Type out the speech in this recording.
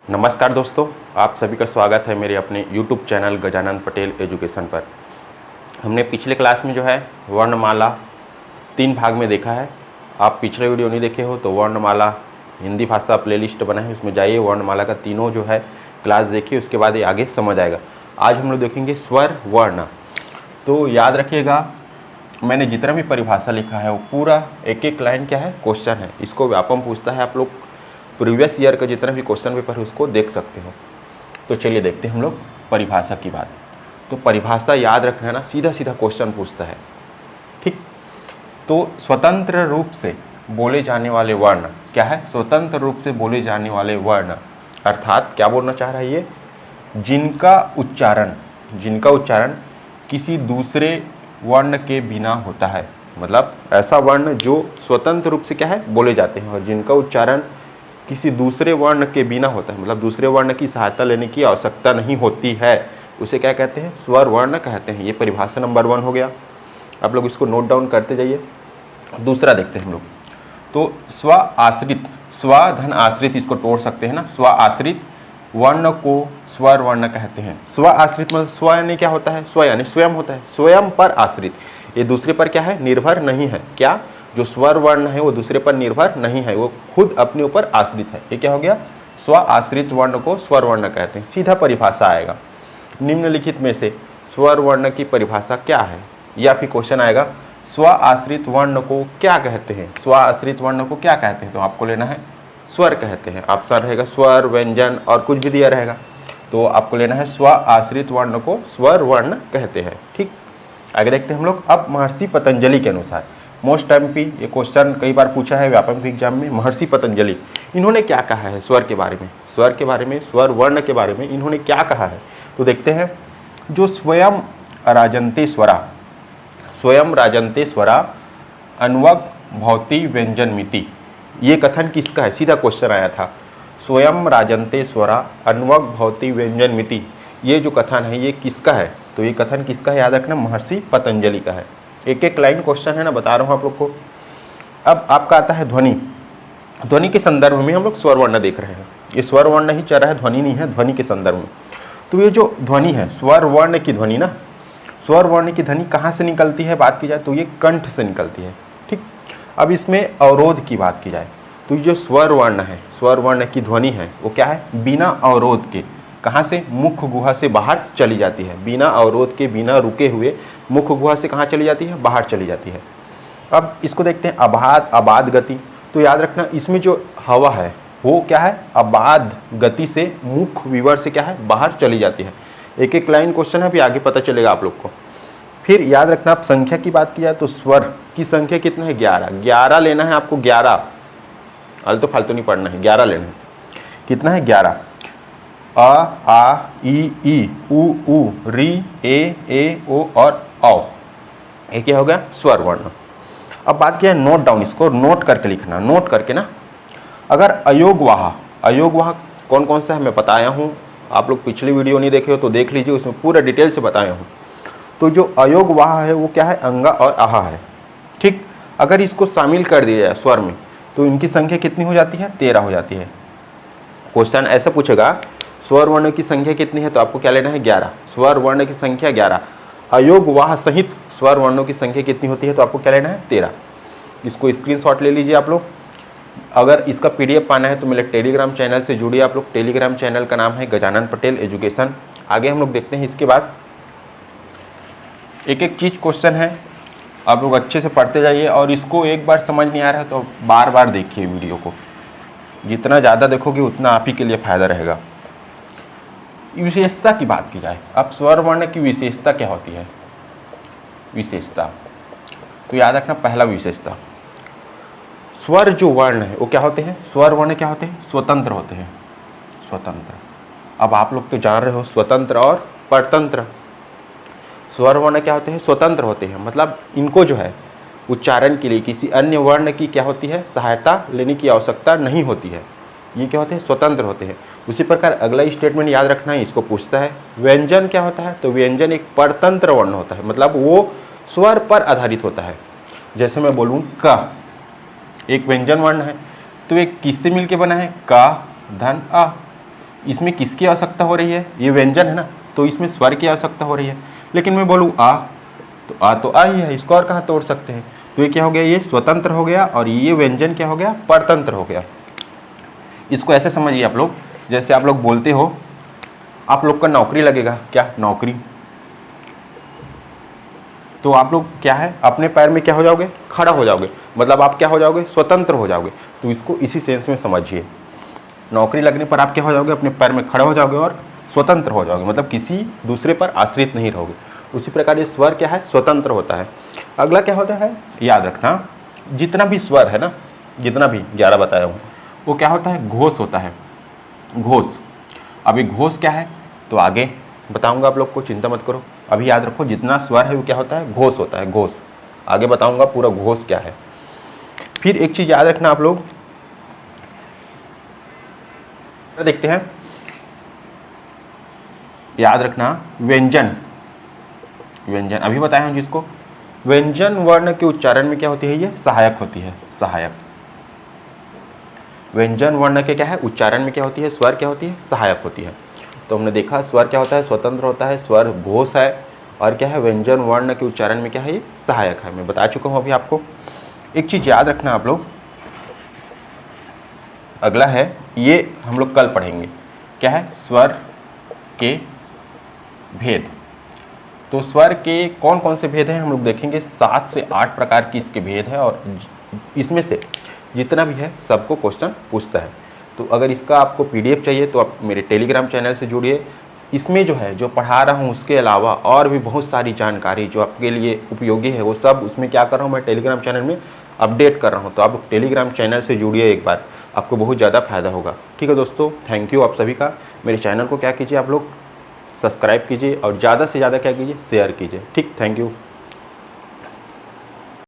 नमस्कार दोस्तों, आप सभी का स्वागत है मेरे अपने YouTube channel Gajanan Patel education पर। हमने पिछले क्लास में जो है वर्णमाला 3 भाग में देखा है। आप पिछले वीडियो नहीं देखे हो तो वर्णमाला हिंदी भाषा प्लेलिस्ट बना है, उसमें जाइए, वर्णमाला का तीनों जो है क्लास देखिए, उसके बाद ये आगे समझ आएगा। आज हम लोग देखेंगे स्वर वर्ण। तो याद रखिएगा, मैंने जितना भी परिभाषा लिखा है वो पूरा एक एक लाइन क्या है, क्वेश्चन है। इसको व्यापम पूछता है। आप लोग प्रीवियस ईयर का जितना भी क्वेश्चन पेपर है उसको देख सकते हो। तो चलिए देखते हैं हम लोग परिभाषा की बात। तो परिभाषा याद रखना है ना, सीधा सीधा क्वेश्चन पूछता है, ठीक। तो स्वतंत्र रूप से बोले जाने वाले वर्ण क्या है? स्वतंत्र रूप से बोले जाने वाले वर्ण अर्थात क्या बोलना चाह रहा है ये, जिनका उच्चारण किसी दूसरे वर्ण के बिना होता है। मतलब ऐसा वर्ण जो स्वतंत्र रूप से क्या है, बोले जाते हैं, और जिनका उच्चारण किसी दूसरे वर्ण के बिना होता है, मतलब दूसरे वर्ण की सहायता लेने की आवश्यकता नहीं होती है, उसे क्या कहते हैं? स्वर वर्ण कहते हैं। ये परिभाषा नंबर 1 हो गया। आप लोग इसको नोट डाउन करते जाइए। दूसरा देखते हैं हम लोग। तो स्व आश्रित, स्व धन आश्रित, इसको तोड़ सकते हैं ना। स्व आश्रित वर्ण को स्वर वर्ण कहते हैं। स्व आश्रित मतलब स्व यानी क्या होता है? स्व यानी स्वयं होता है, स्वयं पर आश्रित। ये दूसरे पर क्या है? निर्भर नहीं है। क्या? जो स्वर वर्ण है वो दूसरे पर निर्भर नहीं है, वो खुद अपने ऊपर आश्रित है। ये क्या हो गया? स्व आश्रित वर्ण को स्वर वर्ण कहते हैं। सीधा परिभाषा आएगा। निम्नलिखित में से स्वर वर्ण की परिभाषा क्या है? या फिर क्वेश्चन आएगा, स्व आश्रित वर्ण को क्या कहते हैं? स्व आश्रित वर्ण को क्या कहते हैं? तो आपको लेना है स्वर कहते हैं। ऑप्शन रहेगा स्वर, व्यंजन और कुछ भी दिया रहेगा, तो आपको लेना है स्व आश्रित वर्ण को स्वर वर्ण कहते हैं, ठीक। आगे देखते हैं हम लोग। अब महर्षि पतंजलि के अनुसार, मोस्ट एमपी ये क्वेश्चन कई बार पूछा है व्यापक एग्जाम में। महर्षि पतंजलि इन्होंने क्या कहा है स्वर के बारे में? स्वर के बारे में, स्वर वर्ण के बारे में इन्होंने क्या कहा है? तो देखते हैं। जो स्वयं राजन्ते स्वरा अन्वग भौति व्यंजन मिति, ये कथन किसका है? सीधा क्वेश्चन आया था। स्वयं राजन्ते स्वरा अन्वग भौति व्यंजन मिति, ये जो कथन है ये किसका है? तो ये कथन किसका है? याद रखना, महर्षि पतंजलि का है। एक एक लाइन क्वेश्चन है ना, बता रहा हूँ आप लोग को। अब आपका आता है ध्वनि। ध्वनि के संदर्भ में हम लोग स्वर वर्ण देख रहे हैं। ये स्वर वर्ण ही चल रहा है, ध्वनि नहीं है, ध्वनि के संदर्भ में। तो ये जो ध्वनि है, स्वर वर्ण की ध्वनि ना, स्वर वर्ण की ध्वनि कहाँ से निकलती है बात की जाए तो ये कंठ से निकलती है, ठीक। अब इसमें अवरोध की बात की जाए तो ये जो स्वर वर्ण है, स्वर वर्ण की ध्वनि है वो क्या है? बिना अवरोध के कहाँ से? मुख गुहा से बाहर चली जाती है। बिना अवरोध के, बिना रुके हुए मुख गुहा से कहाँ चली जाती है? बाहर चली जाती है। अब इसको देखते हैं, अबाध गति। तो याद रखना, इसमें जो हवा है वो क्या है? अबाध गति से मुख विवर से क्या है? बाहर चली जाती है। एक एक लाइन क्वेश्चन है, अभी आगे पता चलेगा आप लोग को। फिर याद रखना, आप संख्या की बात की जाए तो स्वर की संख्या कितना है? 11 लेना है आपको। 11 आलतू फालतू नहीं पढ़ना है, 11 लेना है। कितना है? 11। अ, आ, ई, उ, री, ए, ओ और औ। ये क्या हो गया? स्वर वर्ण। अब बात किया नोट डाउन, इसको नोट करके लिखना, नोट करके ना। अगर अयोगवाह कौन कौन सा है मैं बताया हूँ। आप लोग पिछली वीडियो नहीं देखे हो तो देख लीजिए, उसमें पूरा डिटेल से बताया हूँ। तो जो अयोगवाह है वो क्या है? अंगा और आहा है, ठीक। अगर इसको शामिल कर दिया जाए स्वर में तो इनकी संख्या कितनी हो जाती है? 13 हो जाती है। क्वेश्चन ऐसा पूछेगा, स्वर वर्ण की संख्या कितनी है? तो आपको क्या लेना है? 11। स्वर वर्ण की संख्या 11। अयोगवाह सहित स्वर वर्णों की संख्या कितनी होती है? तो आपको क्या लेना है? 13। इसको स्क्रीनशॉट ले लीजिए आप लोग। अगर इसका PDF पाना है तो मेरे टेलीग्राम चैनल से जुड़िए आप लोग। टेलीग्राम चैनल का नाम है गजानन पटेल एजुकेशन। आगे हम लोग देखते हैं। इसके बाद एक एक चीज़ क्वेश्चन है, आप लोग अच्छे से पढ़ते जाइए, और इसको एक बार समझ नहीं आ रहा है तो बार बार देखिए वीडियो को। जितना ज़्यादा देखोगे उतना आप ही के लिए फायदा रहेगा। विशेषता की बात की जाए, अब स्वर वर्ण की विशेषता क्या होती है? विशेषता तो याद रखना, पहला विशेषता, स्वर जो वर्ण है वो क्या होते हैं? स्वर वर्ण क्या होते हैं? स्वतंत्र होते हैं। स्वतंत्र। अब आप लोग तो जान रहे हो स्वतंत्र और परतंत्र। स्वर वर्ण क्या होते हैं? स्वतंत्र होते हैं, मतलब इनको जो है उच्चारण के लिए किसी अन्य वर्ण की क्या होती है? सहायता लेने की आवश्यकता नहीं होती है। ये क्या होते हैं? स्वतंत्र होते हैं। उसी प्रकार अगला स्टेटमेंट याद रखना है, इसको पूछता है व्यंजन क्या होता है? तो व्यंजन एक परतंत्र वर्ण होता है, मतलब वो स्वर पर आधारित होता है। जैसे मैं बोलूँ क, एक व्यंजन वर्ण है, तो एक किससे मिलके बना है? का धन आ। इसमें किसकी आवश्यकता हो रही है, ये व्यंजन है ना, तो इसमें स्वर की आवश्यकता हो रही है। लेकिन मैं बोलूँ आ, तो आ ही है, इसको और कहाँ तोड़ सकते हैं। तो ये क्या हो गया, ये स्वतंत्र हो गया और ये व्यंजन क्या हो गया, परतंत्र हो गया। इसको ऐसे समझिए आप लोग, जैसे आप लोग बोलते हो आप लोग का नौकरी लगेगा, क्या नौकरी, तो आप लोग क्या है अपने पैर में क्या हो जाओगे, खड़ा हो जाओगे, मतलब आप क्या हो जाओगे, स्वतंत्र हो जाओगे। तो इसको इसी सेंस में समझिए, नौकरी लगने पर आप क्या हो जाओगे, अपने पैर में खड़े हो जाओगे और स्वतंत्र हो जाओगे, मतलब किसी दूसरे पर आश्रित नहीं रहोगे। उसी प्रकार ये स्वर क्या है, स्वतंत्र होता है। अगला क्या होता है, याद रखना, जितना भी स्वर है ना, जितना भी 11 बताया हूँ, वो क्या होता है, घोष होता है, घोष। अभी घोष क्या है तो आगे बताऊंगा आप लोग को, चिंता मत करो। अभी याद रखो जितना स्वर है वो क्या होता है, घोष होता है, घोष। आगे बताऊंगा पूरा घोष क्या है। फिर एक चीज याद रखना आप लोग, देखते हैं, याद रखना व्यंजन, व्यंजन अभी बताया हूं जिसको, व्यंजन वर्ण के उच्चारण में क्या होती है, ये सहायक होती है, सहायक। व्यंजन वर्ण के क्या है उच्चारण में क्या होती है, स्वर क्या होती है, सहायक होती है। तो हमने देखा स्वर क्या होता है, स्वतंत्र होता है, स्वर घोष है, और क्या है व्यंजन वर्ण के उच्चारण में क्या है, ये सहायक है। मैं बता चुका हूं अभी आपको। एक चीज याद रखना आप लोग, अगला है, ये हम लोग कल पढ़ेंगे, क्या है, स्वर के भेद। तो स्वर के कौन कौन से भेद हैं हम लोग देखेंगे, 7 से 8 प्रकार की इसके भेद है, और इसमें से जितना भी है सबको क्वेश्चन पूछता है। तो अगर इसका आपको PDF चाहिए तो आप मेरे टेलीग्राम चैनल से जुड़िए। इसमें जो है जो पढ़ा रहा हूँ उसके अलावा और भी बहुत सारी जानकारी जो आपके लिए उपयोगी है, वो सब उसमें क्या कर रहा हूँ, मैं टेलीग्राम चैनल में अपडेट कर रहा हूँ। तो आप टेलीग्राम चैनल से जुड़िए एक बार, आपको बहुत ज़्यादा फायदा होगा। ठीक है दोस्तों, थैंक यू आप सभी का। मेरे चैनल को क्या कीजिए आप लोग, सब्सक्राइब कीजिए, और ज़्यादा से ज़्यादा क्या कीजिए, शेयर कीजिए। ठीक, थैंक यू।